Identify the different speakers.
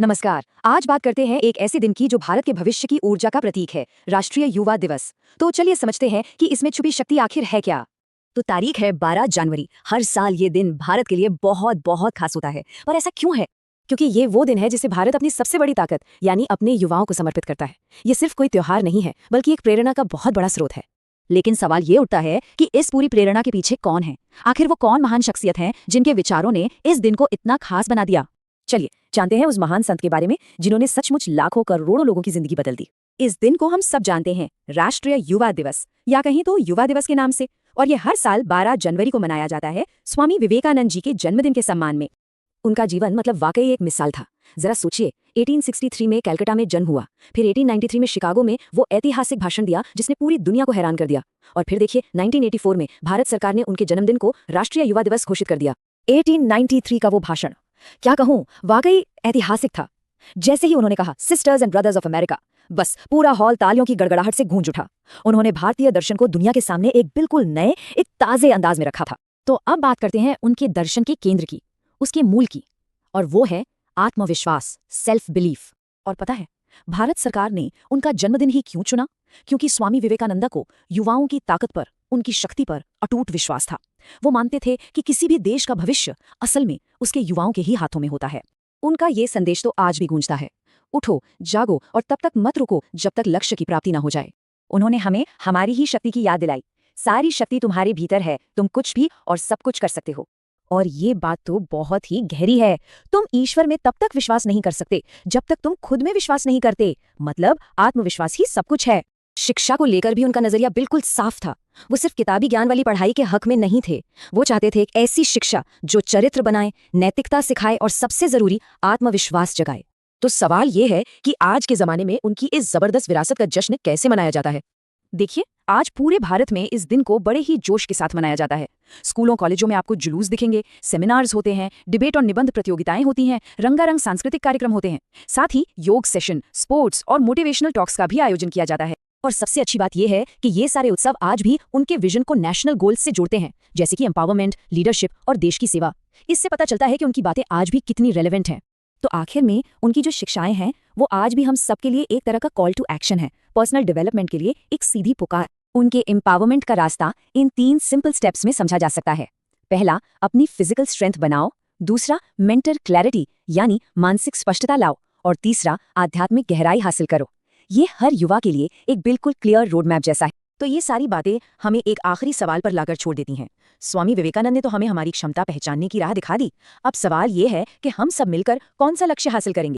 Speaker 1: नमस्कार। आज बात करते हैं एक ऐसे दिन की जो भारत के भविष्य की ऊर्जा का प्रतीक है, राष्ट्रीय युवा दिवस। तो चलिए समझते हैं कि इसमें छुपी शक्ति आखिर है क्या।
Speaker 2: तो तारीख है 12 जनवरी। हर साल ये दिन भारत के लिए बहुत बहुत खास होता है। पर ऐसा क्यों है?
Speaker 1: क्योंकि ये वो दिन है जिसे भारत अपनी सबसे बड़ी ताकत यानी अपने युवाओं को समर्पित करता है। ये सिर्फ कोई त्योहार नहीं है, बल्कि एक प्रेरणा का बहुत बड़ा स्रोत है। लेकिन सवाल ये उठता है कि इस पूरी प्रेरणा के पीछे कौन है। आखिर वो कौन महान शख्सियत हैं जिनके विचारों ने इस दिन को इतना खास बना दिया। चलिए जानते हैं उस महान संत के बारे में जिन्होंने सचमुच लाखों करोड़ों लोगों की जिंदगी बदल दी। इस दिन को हम सब जानते हैं, राष्ट्रीय युवा दिवस, या कहीं तो युवा दिवस के नाम से। और ये हर साल 12 जनवरी को मनाया जाता है, स्वामी विवेकानंद जी के जन्मदिन के सम्मान में। उनका जीवन मतलब वाकई एक मिसाल था। जरा सोचिए, 1863 में कलकत्ता में जन्म हुआ, फिर 1893 में शिकागो में वो ऐतिहासिक भाषण दिया जिसने पूरी दुनिया को हैरान कर दिया। और फिर देखिए 1984 में भारत सरकार ने उनके जन्मदिन को राष्ट्रीय युवा दिवस घोषित कर दिया। 1893 का वो भाषण, क्या कहूँ, वाकई ऐतिहासिक था। जैसे ही उन्होंने कहा sisters and brothers of America, बस पूरा हॉल तालियों की गड़गड़ाहट से गूंज उठा। उन्होंने भारतीय दर्शन को दुनिया के सामने एक बिल्कुल नए, एक ताजे अंदाज में रखा था। तो अब बात करते हैं उनके दर्शन के केंद्र की, उसके मूल की, और वो है आत्मविश्वास, सेल्फ बिलीफ। और पता है भारत सरकार ने उनका जन्मदिन ही क्यों चुना? क्योंकि स्वामी विवेकानंद को युवाओं की ताकत पर, उनकी शक्ति पर अटूट विश्वास था। वो मानते थे कि किसी भी देश का भविष्य असल में उसके युवाओं के ही हाथों में होता है। उनका ये संदेश तो आज भी गूंजता है, उठो, जागो और तब तक मत रुको जब तक लक्ष्य की प्राप्ति न हो जाए। उन्होंने हमें हमारी ही शक्ति की याद दिलाई। सारी शक्ति तुम्हारे भीतर है, तुम कुछ भी और सब कुछ कर सकते हो। और ये बात तो बहुत ही गहरी है। तुम ईश्वर में तब तक विश्वास नहीं कर सकते जब तक तुम खुद में विश्वास नहीं करते। मतलब आत्मविश्वास ही सब कुछ है। शिक्षा को लेकर भी उनका नजरिया बिल्कुल साफ था। वो सिर्फ किताबी ज्ञान वाली पढ़ाई के हक में नहीं थे। वो चाहते थे एक ऐसी शिक्षा जो चरित्र बनाए, नैतिकता सिखाए और सबसे जरूरी आत्मविश्वास जगाए। तो सवाल ये है कि आज के जमाने में उनकी इस जबरदस्त विरासत का जश्न कैसे मनाया जाता है। देखिए, आज पूरे भारत में इस दिन को बड़े ही जोश के साथ मनाया जाता है। स्कूलों कॉलेजों में आपको जुलूस दिखेंगे, सेमिनार्स होते हैं, डिबेट और निबंध प्रतियोगिताएं होती हैं, रंगारंग सांस्कृतिक कार्यक्रम होते हैं। साथ ही योग सेशन, स्पोर्ट्स और मोटिवेशनल टॉक्स का भी आयोजन किया जाता है। और सबसे अच्छी बात यह है कि ये सारे उत्सव आज भी उनके विजन को नेशनल गोल्स से जोड़ते हैं, जैसे कि एम्पावरमेंट, लीडरशिप और देश की सेवा। इससे पता चलता है कि उनकी बातें आज भी कितनी रेलेवेंट हैं। तो आखिर में उनकी जो शिक्षाएं हैं वो आज भी हम सबके लिए एक तरह का कॉल टू एक्शन है, पर्सनल डेवलपमेंट के लिए एक सीधी पुकार। उनके एम्पावरमेंट का रास्ता इन 3 सिंपल स्टेप्स में समझा जा सकता है। पहला, अपनी फिजिकल स्ट्रेंथ बनाओ। दूसरा, मेंटल क्लैरिटी यानी मानसिक स्पष्टता लाओ। और तीसरा, आध्यात्मिक गहराई हासिल करो। ये हर युवा के लिए एक बिल्कुल क्लियर रोड मैप जैसा है। तो ये सारी बातें हमें एक आखिरी सवाल पर लाकर छोड़ देती हैं। स्वामी विवेकानंद ने तो हमें हमारी क्षमता पहचानने की राह दिखा दी। अब सवाल ये है कि हम सब मिलकर कौन सा लक्ष्य हासिल करेंगे।